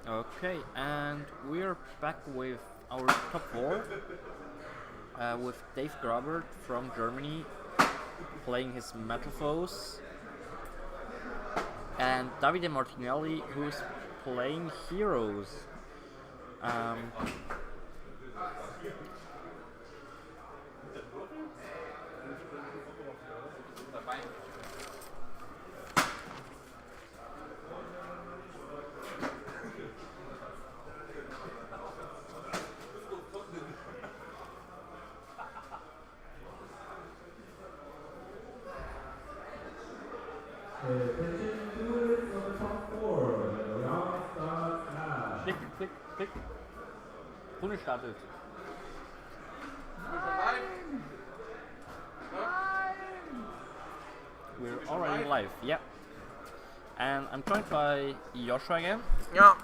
Okay, and we're back with our top four, with Dave Grabert from Germany playing his Metalfoes, and Davide Martinelli who's playing Heroes. Um, Attention viewers of the top four. The round starts now. Klick, klick, klick. Runde startet. We're already live, yeah. And I'm joined by Joshua again. Yeah.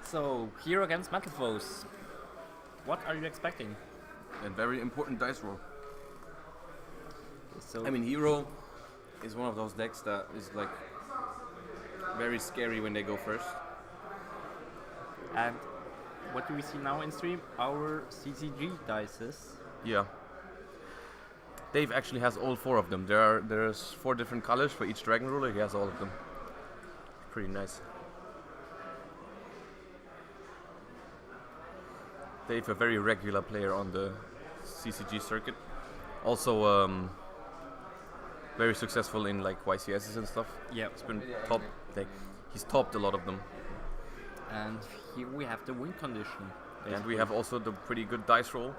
So, Hero against Metalfoes. What are you expecting? A very important dice roll. So, I mean, Hero is one of those decks that is like very scary when they go first. and what do we see now in stream? Our CCG dices. Yeah. Dave actually has all four of them. There's 4 different colors for each dragon ruler. He has all of them. Pretty nice. Dave, a very regular player on the CCG circuit. Also, very successful in like YCSs and stuff. Yeah. He's been top. Like, he's topped a lot of them. And here we have the win condition. And we have also the pretty good dice roll.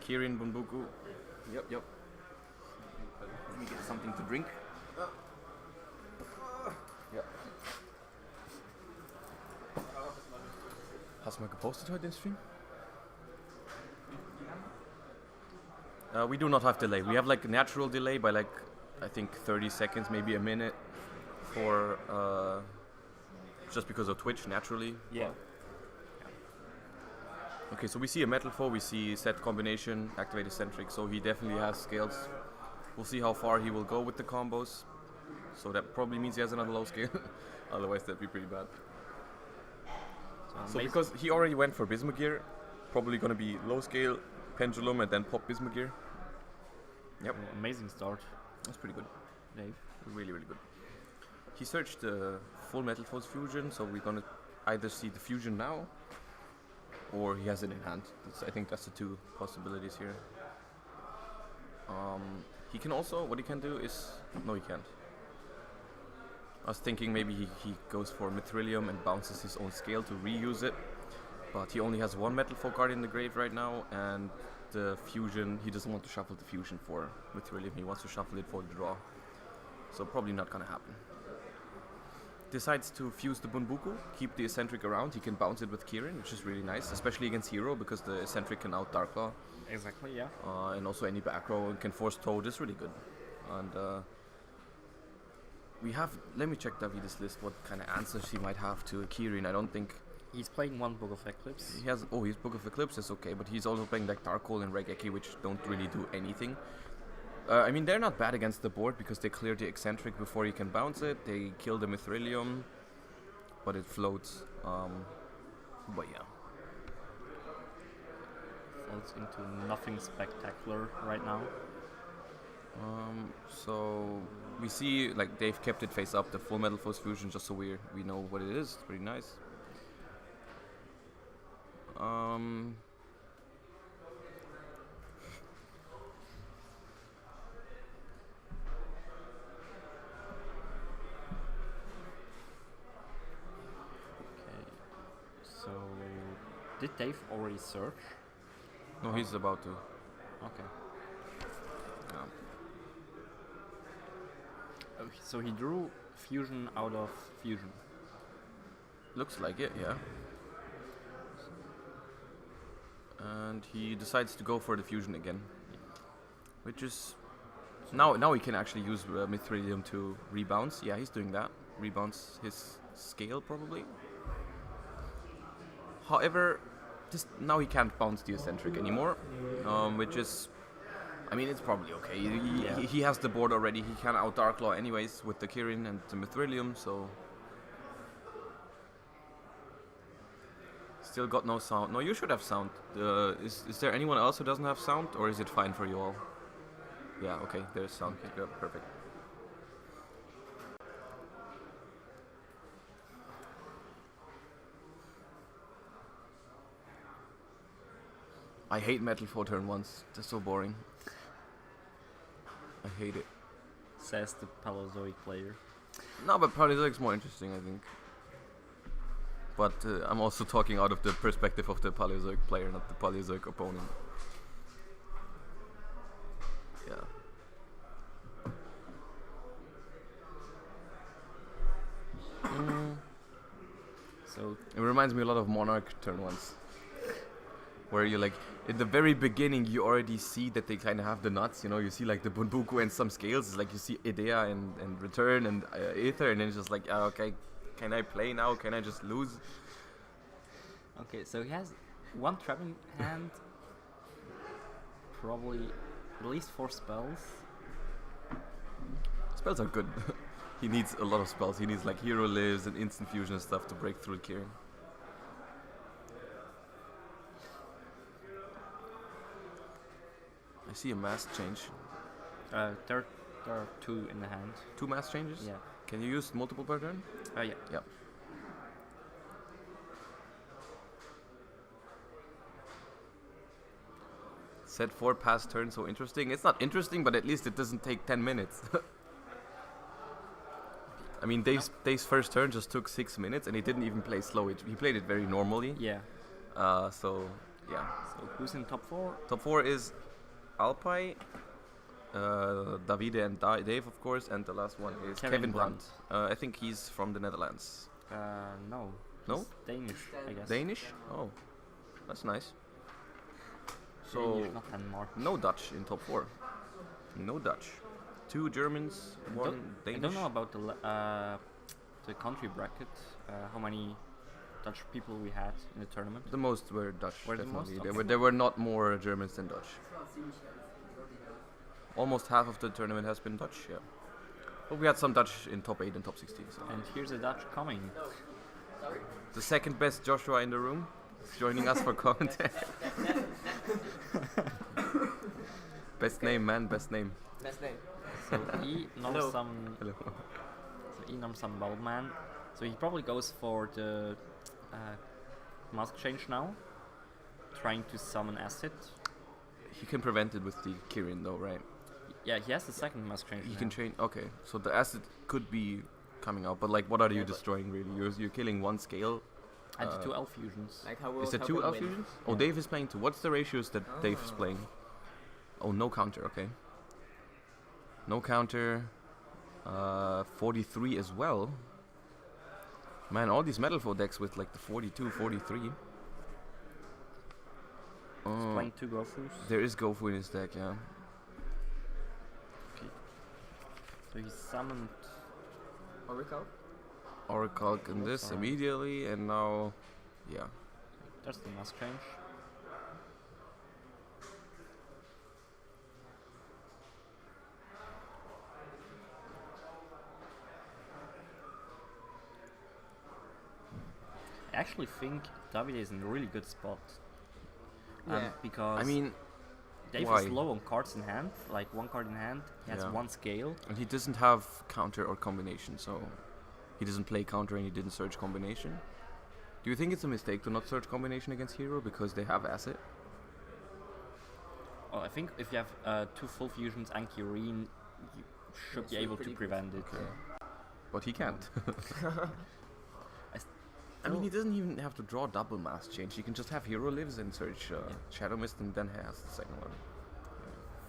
Kirin Bunbuku. Yep. Let me get something to drink. Ja. Hast du mal gepostet heute in Stream? We do not have delay. We have like a natural delay by like I think 30 seconds, maybe a minute, for just because of Twitch naturally. Yeah. Okay, so we see a Metalfoe, we see set combination, activate eccentric, so he definitely has scales. We'll see how far he will go with the combos. So that probably means he has another low scale. Otherwise that'd be pretty bad. So because he already went for Bismugear, probably gonna be low scale, pendulum, and then pop Bismugear. Yep. Amazing start, That's pretty good. Dave. Really, really good. He searched the full Metalfoes fusion, so we're gonna either see the fusion now, or he has it in hand. I think that's the 2 possibilities here. He can also, what he can do is, no he can't. I was thinking maybe he goes for Mithrilium and bounces his own scale to reuse it, but he only has 1 Metalfoe card in the grave right now, and the fusion, he doesn't want to shuffle the fusion for Mithrilium, he wants to shuffle it for the draw. So probably not gonna happen. Decides to fuse the Bunbuku, keep the eccentric around. He can bounce it with Kirin, which is really nice, especially against Hero because the eccentric can out Darklaw. Exactly, yeah. And also any back row can force Toad is really good. And we have, let me check Davide's list, what kind of answers he might have to Kirin. I don't think He's playing 1 Book of Eclipse. he has, his Book of Eclipse is okay, but he's also playing like Darkhold and Regeki, which don't really do anything. I mean, they're not bad against the board because they clear the eccentric before you can bounce it. They kill the Mithrilium, but it floats. But yeah. Floats into nothing spectacular right now. So we see like they've kept it face up, the full Metalfoes fusion, just so we know what it is. It's pretty nice. Okay. So, did Dave already search? No, he's about to. Okay. Yeah. So he drew fusion out of fusion. Looks like it, yeah. And he decides to go for the fusion again, which is now he can actually use Mithrilium to rebounce. Yeah, he's doing that. Rebounce his scale probably. However, just now he can't bounce the eccentric anymore, which is, I mean, it's probably okay. He has the board already. He can out Darklaw anyways with the Kirin and the Mithrilium, so Still got no sound. No, you should have sound. Is there anyone else who doesn't have sound, or is it fine for you all? Yeah, okay, there's sound. Okay. Yeah, perfect. I hate metal for turn ones. They're so boring. I hate it. Says the Paleozoic player. No, but Paleozoic's more interesting, I think. But I'm also talking out of the perspective of the Paleozoic player, not the Paleozoic opponent. Yeah. So It reminds me a lot of Monarch turn ones. Where you like, in the very beginning, you already see that they kind of have the nuts, you know, you see like the Bunbuku and some scales, it's like you see Idea and Return and Aether, and then it's just like, okay, can I play now? Can I just lose? okay, so he has one trap in hand, probably at least 4 spells. Spells are good. He needs a lot of spells. He needs like Hero Lives and Instant Fusion and stuff to break through clearing. I see a mask change. There are 2 in the hand. 2 mask changes? Yeah. Can you use multiple per turn? Yeah. Yeah. Set 4 pass turn, so interesting. It's not interesting, but at least it doesn't take 10 minutes. I mean, Dave's first turn just took 6 minutes, and he didn't even play slow. He played it very normally. Yeah. So, yeah. So who's in top 4? Top 4 is Alpai, Davide and Dave, of course, and the last one is Kevin Brandt. I think he's from the Netherlands. No. No? He's Danish, I guess. Danish? Oh, that's nice. So, Danish, not Denmark. no Dutch in top 4. No Dutch. 2 Germans, 1 Danish. I don't know about the country bracket. How many Dutch people we had in the tournament? The most were Dutch, Were the definitely. most? There were not more Germans than Dutch. Almost half of the tournament has been Dutch, yeah. But we had some Dutch in top 8 and top 16. So. And here's a Dutch coming. The second best Joshua in the room is joining us for commentary. Best name, man, best name. Best name. So he knows Hello. some. Hello. So he knows some Baldman. So he probably goes for the mask change now, trying to summon acid. He can prevent it with the Kirin though, right? Yeah, he has the second mask change. He now. can change. Okay, so the acid could be coming out, but like, what are you Yeah, but- destroying really? You're killing 1 scale. And the 2 elf fusions. Like how Is will there 2 elf win? fusions? Oh, Yeah. Dave is playing 2. What's the ratios that Dave is playing? Oh, no counter. Okay. No counter. 43 as well. Man, all these Metalfoes decks with like the 42, 43. He's playing 2 Gofus. There is Gofu in his deck, yeah. So he summoned. Oracle? Oracle in this Sorry. immediately, and now, yeah. There's the mask change. I actually think Davide is in a really good spot. Yeah. Because I mean, Dave why? is low on cards in hand, like 1 card in hand. He has Yeah. 1 scale. and he doesn't have counter or combination, so he doesn't play counter and he didn't search combination. Do you think it's a mistake to not search combination against hero because they have asset? Oh, I think if you have 2 full fusions and Kirin, you should be That's able to pretty good. prevent it. Okay. But he can't. I s- I mean, he doesn't even have to draw double mass change. He can just have hero lives and search Shadow Mist and then has the second one.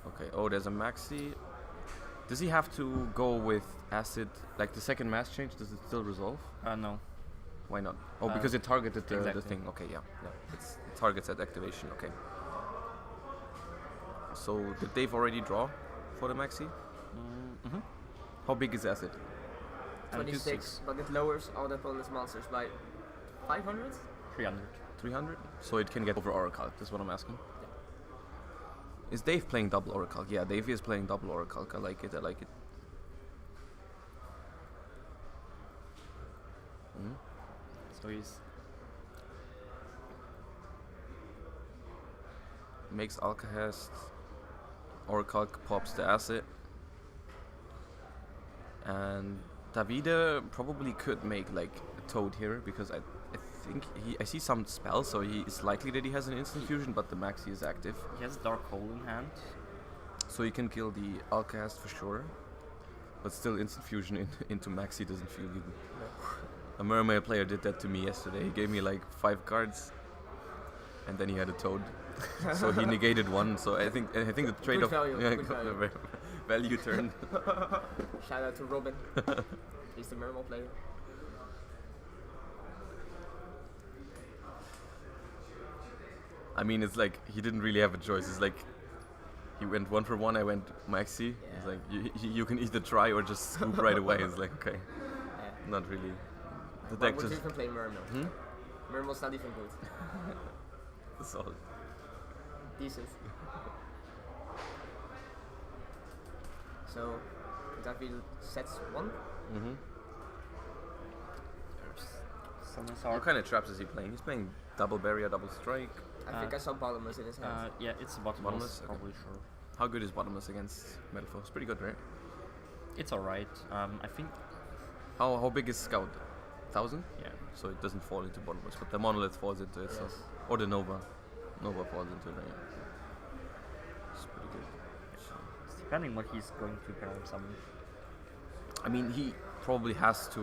Okay, oh, there's a maxi. Does he have to go with acid, like the second mass change? Does it still resolve? No. Why not? Oh, Uh, because it targeted the exactly. thing. Okay, yeah. It targets at activation. Okay. So did Dave already draw for the maxi? Mm-hmm. How big is acid? 26, but it lowers all the opponent's monsters by 500? 300. 300? So it can get over Oracle. That's what I'm asking. Is Dave playing double Oracle? Yeah, Dave is playing double Oracle. I like it. I like it. So he's makes Alcahest. Orcal pops the acid. And Davide probably could make like a Toad here because I think I see some spells, so he is likely that he has an instant fusion, but the Maxi is active. He has Dark Hole in hand. So he can kill the Alcahest for sure. But still instant fusion into Maxi doesn't feel good. A Mermaid player did that to me yesterday. He gave me like 5 cards and then he had a Toad. So he negated one, so I think the trade-off value, yeah, good got value. a very value turn. Shout out to Robin. He's the Mermal player. I mean, it's like he didn't really have a choice. It's like he went 1 for 1, I went Maxi. Yeah. It's like you can either try or just scoop right away. It's like, okay, Yeah. not really. The Why deck would you just even play Mermal? Mermal's not even good. solid. Decent. So, Davide sets 1. Mm-hmm. Summons What Art. kind of traps is he playing? He's playing double barrier, double strike. I think I saw bottomless in his hand. Yeah, it's bottomless, Bottomless? Okay. probably sure. How good is bottomless against Metalfoes? Pretty good, right? It's alright. I think, How big is Scout? 1,000? yeah. So it doesn't fall into bottomless, but the monolith falls into it. So, Yes. or the Nova. Nova falls into it, right? It's pretty good. So, It's depending what he's going to kind of summon. I mean, he probably has to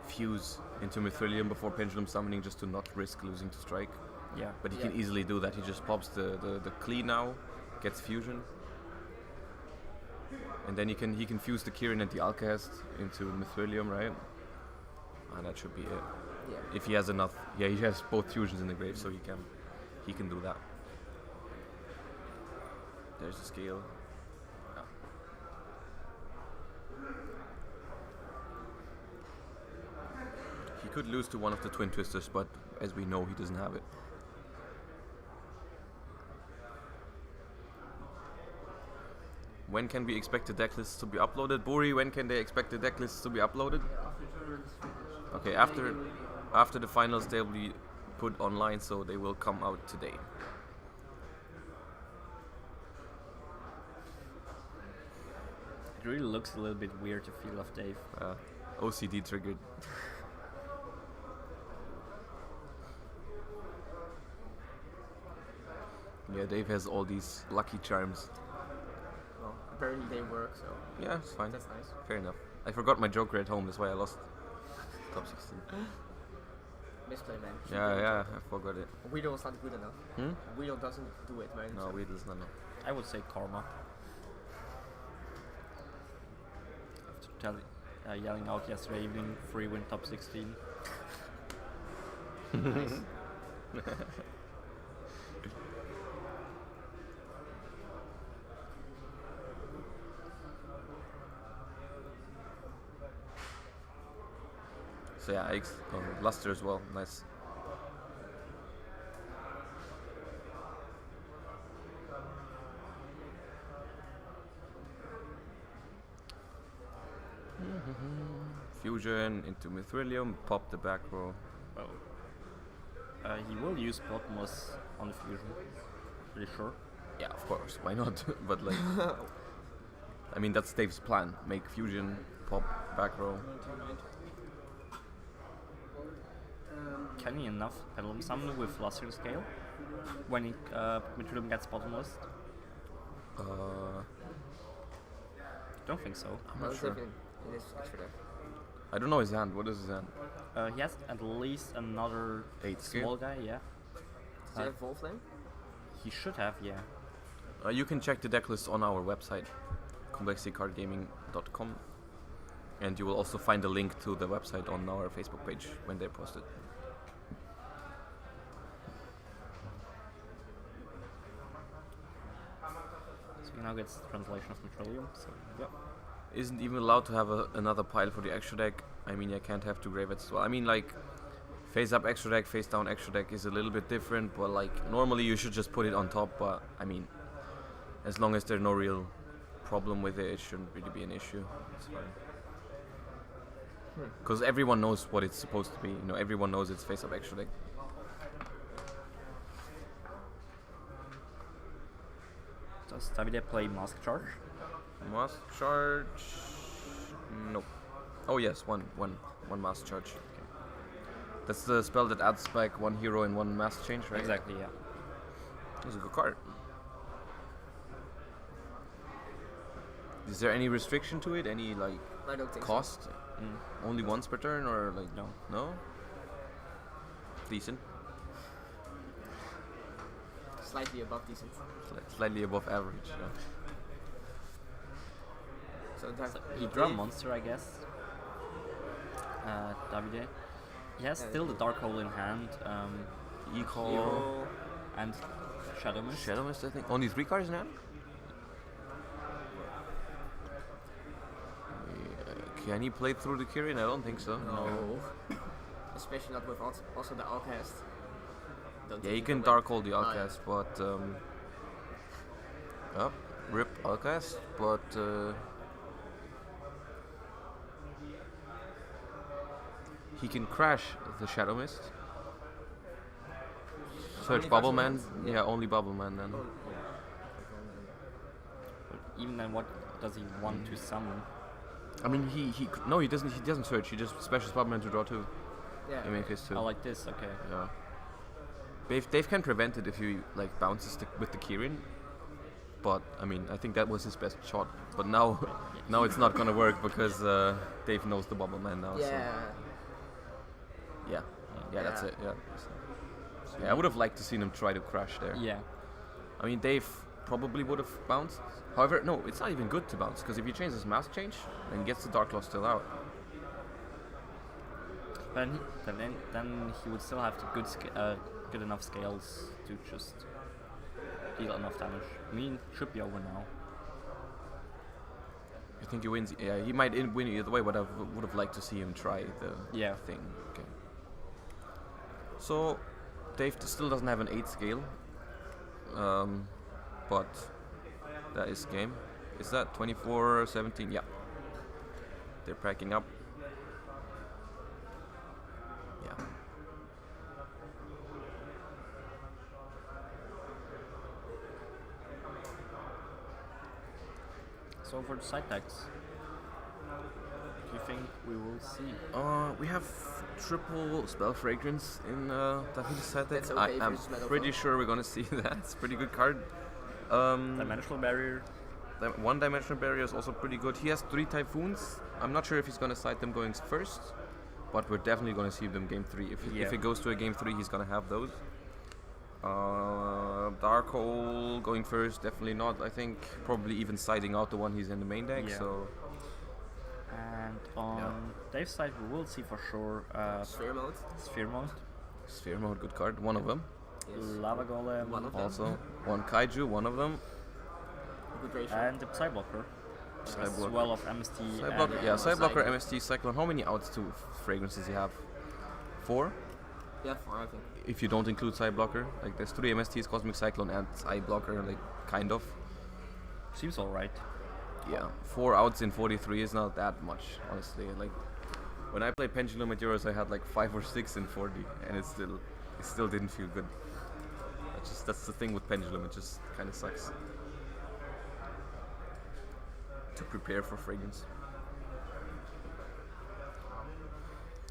fuse into Mithrilium before Pendulum Summoning just to not risk losing to Strike. Yeah. But he Yeah. can easily do that. He just pops the Klee now, gets fusion, and then he can fuse the Kirin and the Alcahest into Mithrilium, right? And that should be it. Yeah. If he has enough, yeah, he has both fusions in the grave, so he can do that. There's the scale. Yeah. He could lose to one of the Twin Twisters, but as we know, he doesn't have it. When can we expect the deck lists to be uploaded? Buri, when can they expect the deck lists to be uploaded? Okay, after the finals they'll be put online, so they will come out today. It really looks a little bit weird to feel of Dave. OCD triggered. Yeah, Dave has all these lucky charms. Well, apparently they work, so Yeah, it's fine. that's nice. Fair enough. I forgot my Joker at home, that's why I lost top 16. Misplay, man. Yeah, I forgot it. Weedle is not good enough. Weedle doesn't do it, man. No, Weedle's not enough. I would say Karma. After yelling out yesterday evening, free win top 16. Nice. So yeah, Luster as well, nice. Fusion into Mithrilium, pop the back row. Well, he will use Bottomless on the fusion. Pretty sure. Yeah, of course, why not? But like, I mean, that's Dave's plan. Make Fusion, pop back row. Can he enough Pendulum Summon with Luster Scale? When he Mithrilium gets Bottomless? Don't think so. I'm Well, not it's sure. in this extra deck. I don't know his hand. What is his hand? He has at least another 8 small scale. guy, yeah. Does he have Volflame? He should have, yeah. You can check the deck list on our website, complexitycardgaming.com, and you will also find a link to the website on our Facebook page when they're posted. So he now gets the translation of Mithrilium, so yep. Isn't even allowed to have another pile for the extra deck. I mean, I can't have 2 Gravettes as well. I mean, like, face up extra deck, face down extra deck is a little bit different, but like, normally you should just put it on top, but I mean, as long as there's no real problem with it, it shouldn't really be an issue. It's fine. Because everyone knows what it's supposed to be, you know, everyone knows it's face up extra deck. Does Davide play Mask Charge? Mask charge. No. Oh yes, one mask charge. That's the spell that adds back one hero and one mask change, right? Exactly, yeah. That's a good card. Is there any restriction to it? Any like I don't think cost? Only once per turn, or like No. No. Decent. so. Slightly above decent. Slightly above average. Yeah. So that So he draw a monster, I guess. Davide. He has Yeah, still the Dark Hole in hand. Eco. Hero. And Shadow Mist. Shadow Mist, I think. Only 3 cards in hand? Can he play through the Kirin? I don't think so. No. Especially not with also the Outcast. Don't Yeah, think he can will Dark Hold the Oh, yeah. Outcast, but rip Outcast, but he can crash the Shadow Mist. Search Only Bubble Bubble Man. Man? Yeah, only Bubble Man then. Oh, But even then, what does he want to summon? I mean, he doesn't search. He just specials Bubble Man to draw 2. yeah. In main case 2. Oh, like this, okay. Yeah. Dave can prevent it if he like bounces with the Kirin. But I mean, I think that was his best shot. But now it's not gonna work because Dave knows the Bubble Man now. Yeah. So yeah, that's Yeah. it. Yeah. Yeah, I would have liked to seen him try to crash there. Yeah. I mean, Dave probably would have bounced. However, no, it's not even good to bounce because if he changes his mask change, then he gets the Dark Claw still out. But then he would still have the good enough scales to just deal enough damage. I mean, should be over now. I think he wins. Yeah, he might win either way, but I would have liked to see him try the thing. Okay. So, Dave still doesn't have an 8 scale, but that is game. Is that 24-17? Yeah. They're packing up. Yeah. So for the side decks, do you think we will see? We have triple spell fragrance in Davide's set deck. That's okay I'm versus Metalfoes. pretty sure we're gonna see that. It's a pretty good card. Dimensional barrier. One dimensional barrier is also pretty good. He has 3 typhoons. I'm not sure if he's gonna side them going first, but we're definitely gonna see them game 3. If it goes to a game 3, he's gonna have those. Dark Hole going first, definitely not. I think probably even siding out the one he's in the main deck. Yeah. So And on Dave's side, we will see for sure Sphere mode. Sphere Mode, Sphere Mode, good card. One of them. Yes. Lava Golem, One of them. Also, one Kaiju, one of them. Good ratio. and the Psyblocker. As Psyblocker. well of MST. Cyclocker, and yeah, Cyclocker, Cyclone. MST, Cyclone. How many outs to fragrances does he have? 4? yeah, 4 I think. If you don't include Blocker. Like there's 3 MSTs, Cosmic Cyclone and Blocker, like kind of. Seems alright. Yeah, 4 outs in 43 is not that much, honestly. Like when I played Pendulum at Euros, I had like 5 or 6 in 40, and it still didn't feel good. That's the thing with Pendulum. It just kind of sucks to prepare for fragrance.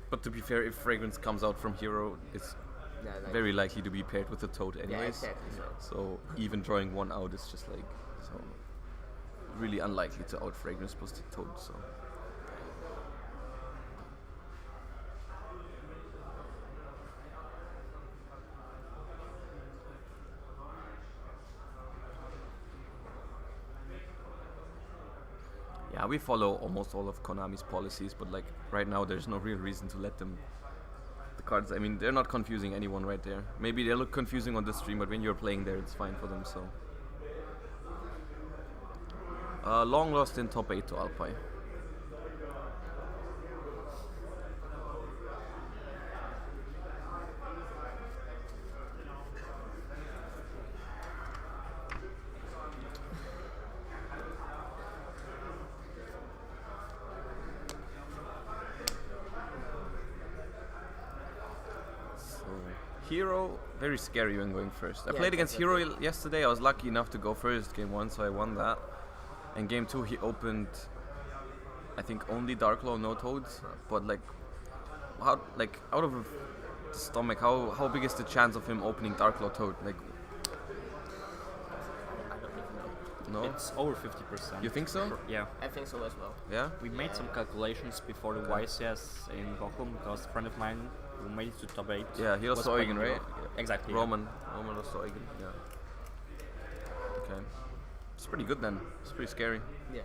But to be fair, if fragrance comes out from Hero, it's Yeah, like, very likely to be paired with the Toad anyways. Yeah, exactly. So even drawing one out is just like so really unlikely to out fragrance plus the Toad. So yeah, we follow almost all of Konami's policies, but like right now there's no real reason to let them. The cards, I mean, they're not confusing anyone right there. Maybe they look confusing on the stream, but when you're playing there, it's fine for them. So, long lost in top 8 to Alpine. Hero, very scary when going first. I Yeah, played against definitely. Hero yesterday. I was lucky enough to go first game 1, so I won that. And game 2, he opened, I think, only Dark Claw, no Toads. But like, how out of the stomach, how big is the chance of him opening Dark Claw Toad? Like, I don't even know. no? It's over 50%. You think so? Yeah. I think so as well. Yeah. We made some calculations before the YCS in Bochum because a friend of mine who made it to top 8. Yeah, he lost to playing Eugen, right? Hero. Exactly. yeah. Roman lost to Eugen. Yeah. Okay. It's pretty good then. It's pretty scary. Yeah.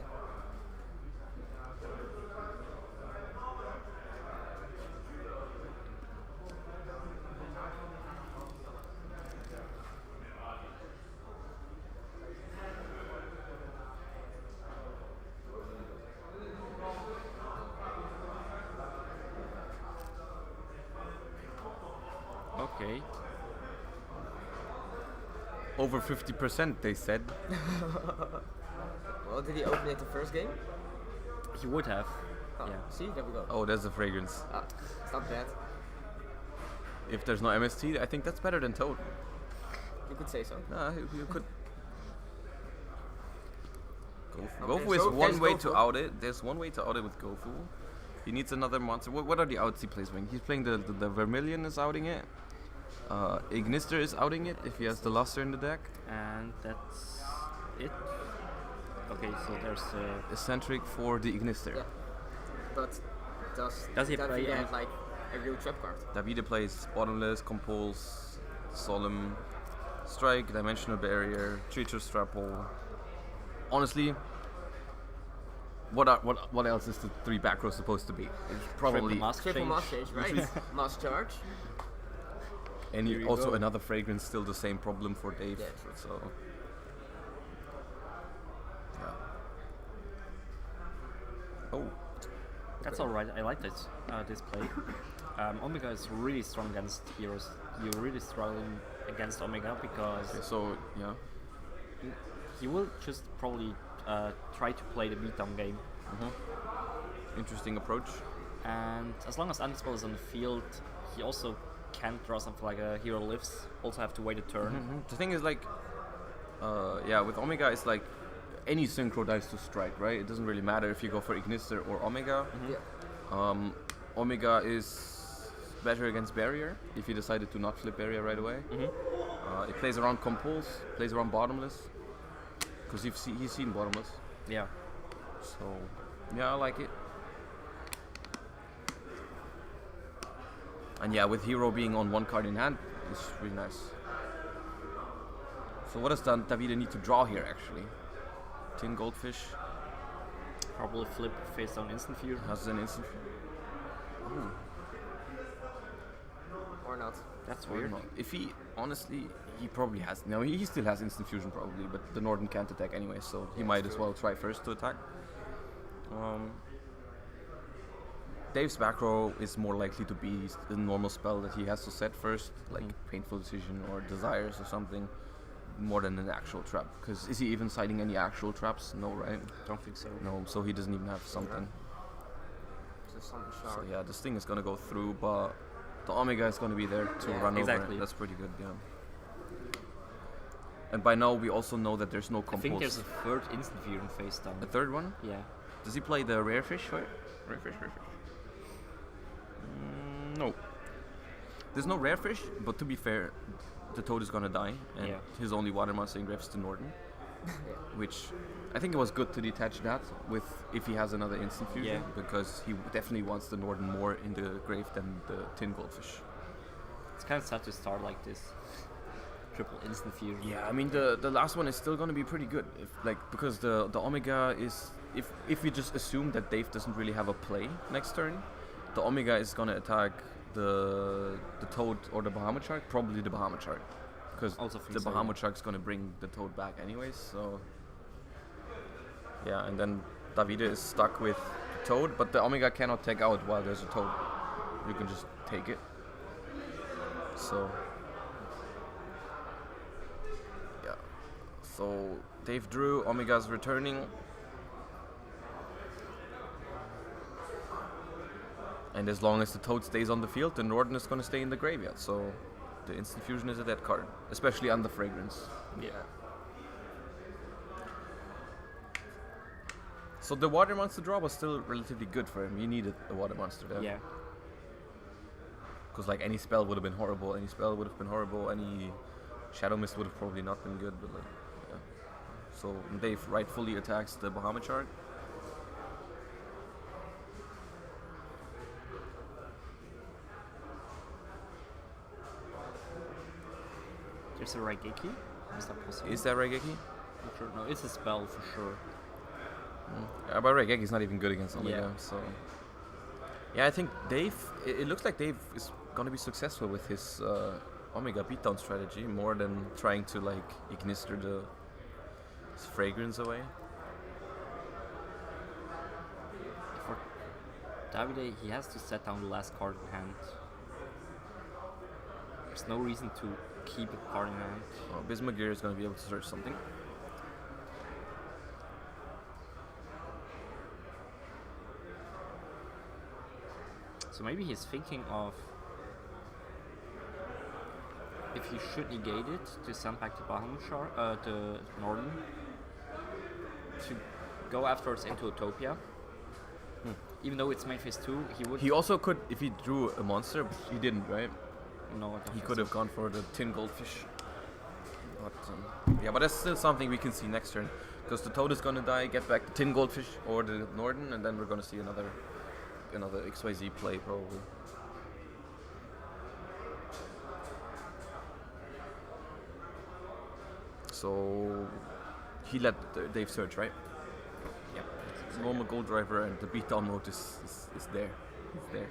Okay. Over 50%, they said. Well, did he open it the first game? He would have. Oh, Yeah. see, there we go. Oh, there's the fragrance. Ah, it's not bad. If there's no MST, I think that's better than Toad. You could say so. You could. Gofu. Okay, Gofu is so one there's way to Gofu. out it. There's one way to out it with Gofu. He needs another monster. What are the outs he plays with? He's playing the Vermilion is outing it. Ignister is outing it if he has the Luster in the deck. And that's it. Okay, so there's Eccentric for the Ignister. Yeah. But Does he play Davide have any- like a real trap card? Davide plays Bottomless, Compulse, Solemn, Strike, Dimensional Barrier, Treacherous Strapple. Honestly, what else is the 3 back row supposed to be? It's probably mask Triple change. Mass Change, right? Mass Charge. and Here you also go. another fragrance, still the same problem for Dave. Yeah, true. So yeah. Oh, That's alright. I like this play. Omega is really strong against heroes. You're really struggling against Omega because okay, so yeah. he will just probably try to play the beatdown game. Interesting approach. And as long as Undispel is on the field, he also can't draw something like a hero lives. Also have to wait a turn. The thing is like, yeah, with Omega it's like any synchro dies to strike, right? It doesn't really matter if you go for Ignister or Omega. Yeah. Omega is better against Barrier if you decided to not flip Barrier right away. It plays around Compulse, plays around Bottomless, because he's seen Bottomless. Yeah. So yeah, I like it. And yeah, with Hero being on 1 card in hand, it's really nice. So what does Davide need to draw here actually? Tin Goldfish Probably flip face down instant fear. has an instant. Ooh, Or not. That's or weird. not. If he honestly, he probably has. No, he still has instant fusion probably, but the Norden can't attack anyway, so he might as well try first to attack. Dave's back row is more likely to be the normal spell that he has to set first, like Painful Decision or Desires or something, more than an actual trap. Because is he even citing any actual traps? No, right? Don't think so. No, so he doesn't even have something. Just something So sharp. yeah, this thing is gonna go through, but the Omega is gonna be there to Yeah, run exactly. over. That's pretty good, yeah. And by now we also know that there's no I compulse. think there's a third instant fear in face down. A third one? Yeah. Does he play the rare fish? Right? Rare fish. No. There's no rare fish, but to be fair, the Toad is gonna die, and Yeah. his only water monster in grave is the Norden, Yeah. which I think it was good to detach that with if he has another instant fusion, Yeah. because he definitely wants the Norden more in the grave than the Tin Goldfish. It's kind of sad to start like this. Triple instant fear. Yeah, I mean the last one is still gonna be pretty good, because the Omega is if we just assume that Dave doesn't really have a play next turn, the Omega is gonna attack the Toad or the Bahamut Shark, probably the Bahamut Shark, because Also think the so, Bahamut yeah. Shark's gonna bring the Toad back anyways. So yeah, and then Davide is stuck with Toad, but the Omega cannot take out while there's a Toad. You can just take it. So yeah, so Dave drew, Omega's returning. And as long as the Toad stays on the field, the Norden is going to stay in the graveyard. So the instant fusion is a dead card, especially on the fragrance. Yeah. So the water monster draw was still relatively good for him. He needed a water monster there. Yeah. Because like any spell would have been horrible, any shadow mist would have probably not been good, but like, yeah. So Dave rightfully attacks the Bahamut shard. There's a Raigeki. Is that possible? Is that Raigeki? I'm sure. No, it's a spell for sure. Yeah, but Raigeki's not even good against Omega, Yeah. so... Yeah, I think Dave... It looks like Dave is gonna be successful with his Omega beatdown strategy, more than trying to, like, ignister the fragrance away. For Davide, he has to set down the last card in hand. There's no reason to keep a card in hand. Bismagir is gonna be able to search something. So maybe he's thinking of if he should negate it to send back the Bahamut shard, the Northern, to go afterwards into Utopia. Even though it's main phase 2, he would. He also could, if he drew a monster, but he didn't, right? No, I don't He think could so. have gone for the tin goldfish. But, yeah, but that's still something we can see next turn. Because the Toad is gonna die, get back the tin goldfish or the Norden, and then we're gonna see another XYZ play probably. So he let Dave search, right? Yeah. Normal gold driver and the beatdown mode is there. It's there.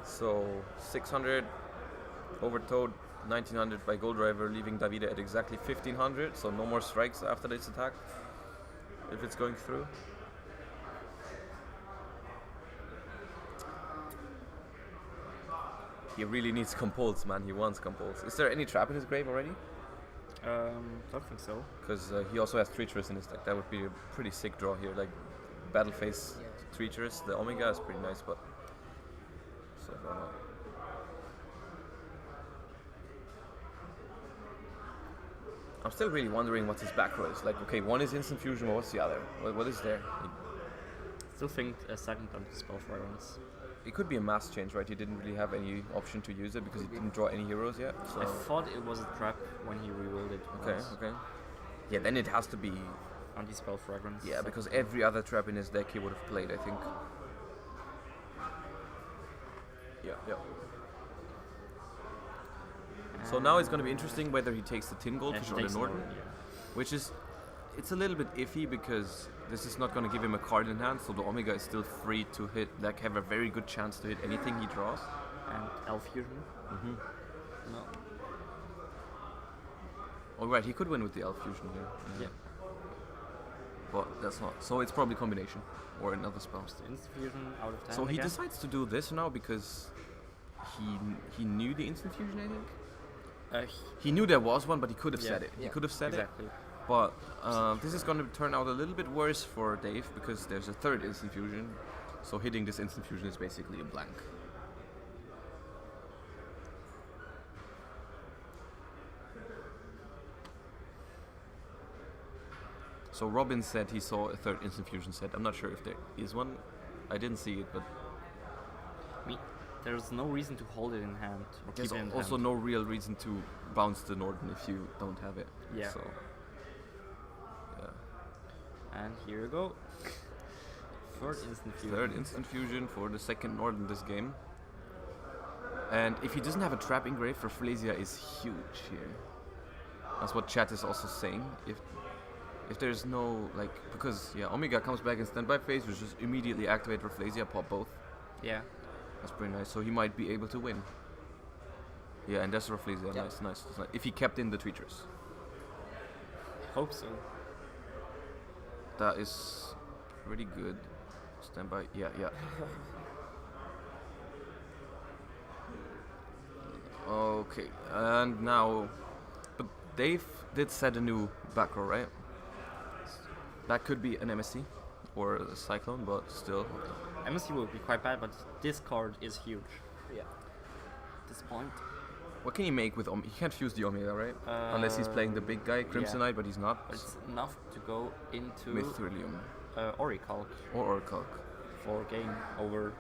So 600 over Toad, 1900 by gold driver, leaving Davide at exactly 1500. So no more strikes after this attack, if it's going through. He really needs compulse, man. He wants compulse. Is there any trap in his grave already? Don't think so. Because he also has treacherous in his deck. That would be a pretty sick draw here. Like battle phase treacherous. The Omega is pretty nice, but so far not. I'm still really wondering what his back row is. Like, okay, one is instant fusion, but what's the other? What is there? Still think a second on spell fragrance. It could be a mass change, right? He didn't really have any option to use it because he didn't draw any heroes yet. So I thought it was a trap when he rerolled it. okay. Yeah, then it has to be. Anti-spell fragrance. Yeah, because every other trap in his deck he would have played, I think. Yeah. So now it's going to be interesting whether he takes the tin goldfish or the Norton, which is, it's a little bit iffy because this is not going to give him a card in hand, so the Omega is still free to hit, like have a very good chance to hit anything he draws. And Elf Fusion. No. Oh right, he could win with the Elf Fusion here. Yeah. But that's not, so it's probably combination or another spell. Just instant fusion out of time. So he again. decides to do this now because he knew the instant fusion, I think. He knew there was one, but he could have said it. He could have said exactly. it. But this is going to turn out a little bit worse for Dave because there's a third instant fusion. So hitting this instant fusion is basically a blank. So Robin said he saw a third instant fusion set. I'm not sure if there is one. I didn't see it, but There's no reason to hold it in hand or there's keep it in also hand. no real reason to bounce the Norden if you don't have it. Yeah. So, yeah. And here you go. Third instant fusion. Third instant fusion for the second Norden this game. And if he doesn't have a trap engrave for Flasia is huge here. That's what chat is also saying. If there's no like, because Omega comes back in standby phase, which just immediately activate Rafflesia, pop both. Yeah. That's pretty nice. So he might be able to win. Yeah, and that's Rafflesia. Yeah. Nice. If he kept in the treaters. Hope so. That is pretty good. Standby. Yeah. Okay, and now, but Dave did set a new back row, right? That could be an MSC. or a Cyclone, but still. MSC would be quite bad, but this card is huge. Yeah. At this point. What can he make with Omega? He can't fuse the Omega, right? Unless he's playing the big guy, Crimsonite, but he's not. But it's enough to go into Mithrilium. Orichalk Or Orichalk. for game over.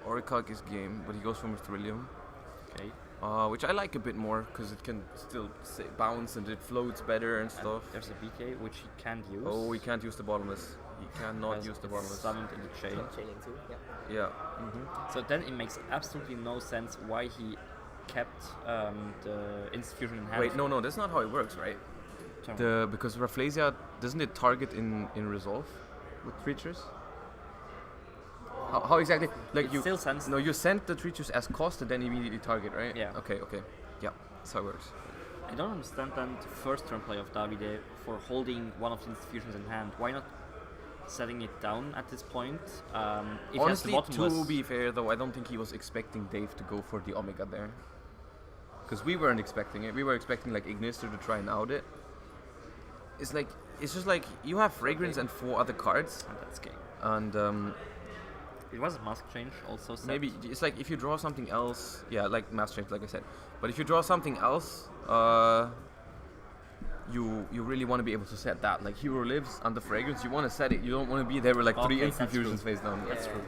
Orichalk is game, but he goes for Mithrilium. Okay. Which I like a bit more, because it can still bounce and it floats better and stuff. There's a BK which he can't use. Oh, he can't use the bottomless. He cannot As use the it's bottomless. summoned in the chain. Chaining too. Yeah. Yeah. So then it makes absolutely no sense why he kept the Institution in hand. Wait, no, that's not how it works, right? Sorry. Because Rafflesia, doesn't it target in Resolve with creatures? How exactly? Like It you still sends. No, you send the creatures as cost and then immediately target, right? Yeah. Okay. Yeah, that's how it works. I don't understand then the first turn play of Davide for holding one of the Institutions in hand. Why not setting it down at this point? If Honestly, he has the bottomless, to be fair though, I don't think he was expecting Dave to go for the Omega there. Because we weren't expecting it. We were expecting like Ignister to try and out it. It's just like you have Fragrance and 4 other cards, and that's game. and It was a mask change also set. maybe it's like if you draw something else, yeah, like Mass Change, like I said. But if you draw something else, you really want to be able to set that. Like Hero Lives under Fragrance, you want to set it. You don't want to be there with like 3 Okay, instant that's fusions true. face down. That's true.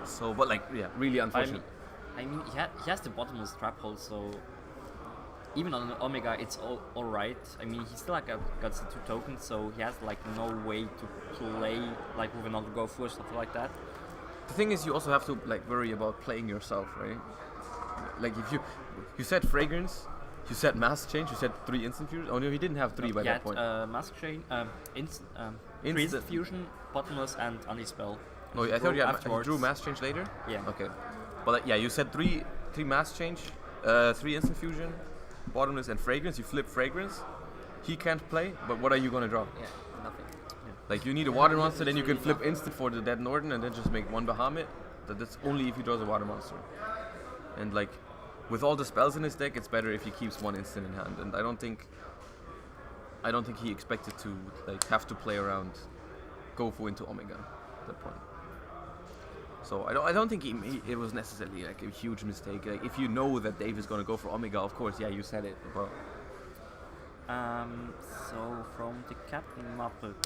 So, but like, yeah, really unfortunate. I mean he has the bottomless trap hole, so even on an Omega it's alright. I mean he still got the 2 tokens, so he has like no way to play like with another go or something like that. The thing is, you also have to like worry about playing yourself, right? Like if you set Fragrance, you set Mass Change, you set 3 instant fusions. Oh no, he didn't have 3 by that point. Mask chain, instant Instant- fusion, bottomless, and anti-spell. No, I thought you afterwards. drew Mass Change later. Yeah. Okay, but like, yeah, you said three Mass Change, 3 instant fusion, bottomless, and Fragrance. You flip Fragrance. He can't play, but what are you gonna draw? Yeah. Nothing. Like you need a water monster, then you can flip instant for the Dead Norden, and then just make 1 Bahamut. That's only if he draws a water monster. And like, with all the spells in his deck, it's better if he keeps 1 instant in hand. And I don't think he expected to like have to play around Gofu into Omega at that point. So I don't think it was necessarily like a huge mistake. Like if you know that Dave is gonna go for Omega, of course, yeah, you said it. But So from the Captain Muppet,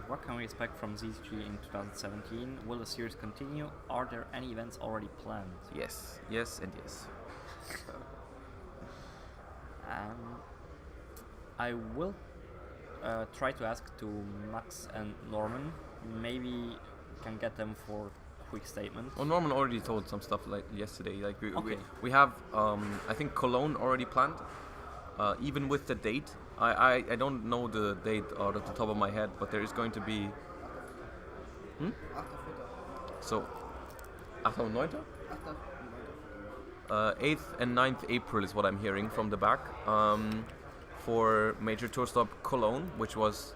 what can we expect from CCG in 2017? Will the series continue? Are there any events already planned? yes, and yes. I will try to ask to Max and Norman. Maybe can get them for quick statement. Well, Norman already told some stuff like yesterday. Like Okay. we have I think Cologne already planned. Even with the date, I don't know the date out of the top of my head, but there is going to be. So, 8 und 9? 8th and 9th April is what I'm hearing from the back. For Major Tour Stop Cologne, which was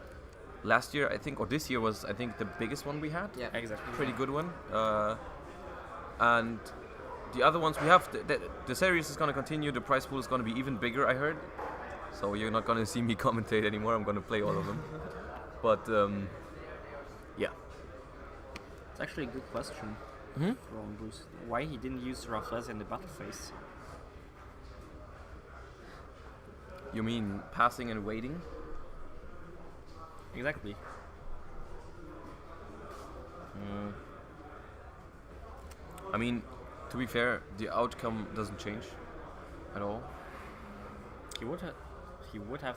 last year, I think, or this year was, I think, the biggest one we had. Yeah. Exactly. Pretty good one. And the other ones we have, the series is going to continue. The prize pool is going to be even bigger, I heard. So you're not going to see me commentate anymore. I'm going to play all of them. But yeah. It's actually a good question Hmm? from Bruce. Why he didn't use Raffles in the battle phase? You mean passing and waiting? Exactly. I mean, to be fair, the outcome doesn't change at all. He would have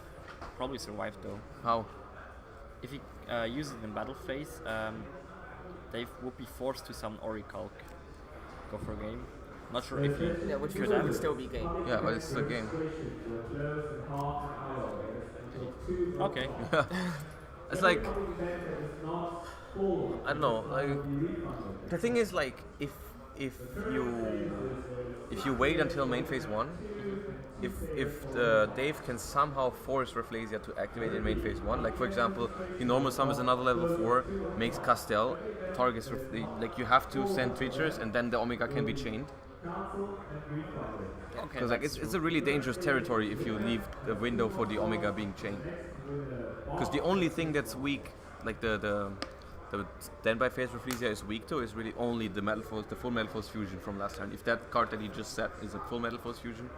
probably survived though. How? If he used it in battle phase, they would be forced to summon Orichalk. Go for a game. Not sure if he Yeah, which could would have. still be game. Yeah, but it's the game. Okay. It's like, I don't know. Like, the thing is, like, if you wait until main phase 1, if Dave can somehow force Rafflesia to activate in main phase 1, like for example, he normal summons another level 4, makes Castel, targets like you have to send creatures and then the Omega can be chained. Okay. Because like it's a really dangerous territory if you leave the window for the Omega being chained. Because the only thing that's weak, like the the standby phase Rafflesia is weak to is really only the Metalfoes, the full Metalfoes fusion from last turn. If that card that he just set is a full Metalfoes fusion,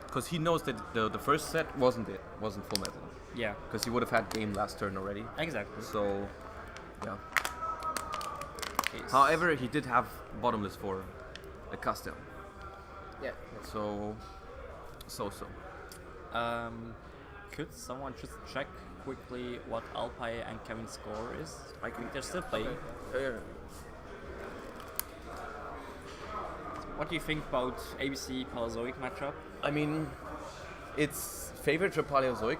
because he knows that the first set wasn't full metal, Yeah, because he would have had game last turn already. exactly. So, yeah. Okay, However, he did have bottomless for a custom. Yeah. So. Could someone just check quickly what Alpai and Kevin's score is? I can- They're still playing. What do you think about ABC Paleozoic matchup? I mean, it's favored for Paleozoic,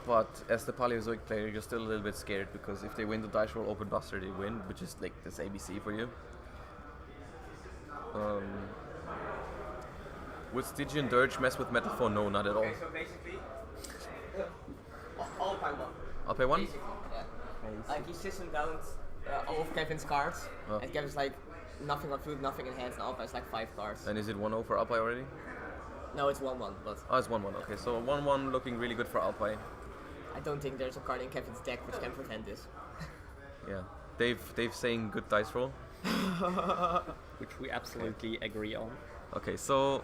but as the Paleozoic player, you're still a little bit scared because if they win the dice roll open buster, they win, which is like this ABC for you. Would Stygian Dirge mess with Metalfoes? No, not at all. So basically, all by one. I'll pay one. Basically, yeah. Like he sits him down all of Kevin's cards, Oh. and Kevin's like nothing on food, nothing in hands, and Alpha is like 5 cards. And is it 1-0 for Alpai already? No, it's 1-1, but Oh, it's 1-1. Okay, so 1-1 looking really good for Alpai. I don't think there's a card in Kevin's deck which can prevent this. Yeah. Dave saying good dice roll. Which we absolutely agree on. Okay, so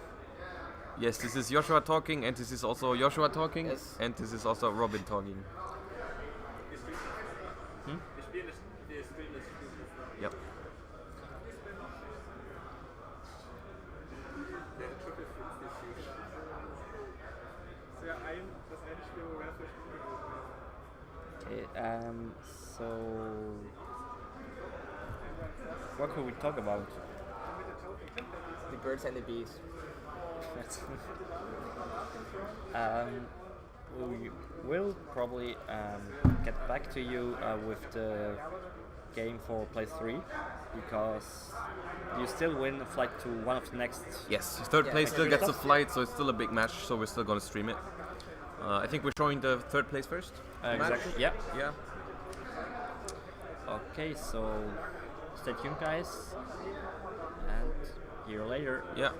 yes, this is Joshua talking, and this is also Joshua talking, Yes. and this is also Robin talking. Yep. Okay, so what could we talk about? The birds and the bees. We will probably get back to you with the game for place 3 because you still win a flight to one of the next. Yes, third Yeah, place okay. still gets a flight, so it's still a big match, so we're still gonna stream it. I think we're showing the third place first. Exactly. Yeah. Yeah. Okay, so stay tuned, guys, and see you later. Yeah.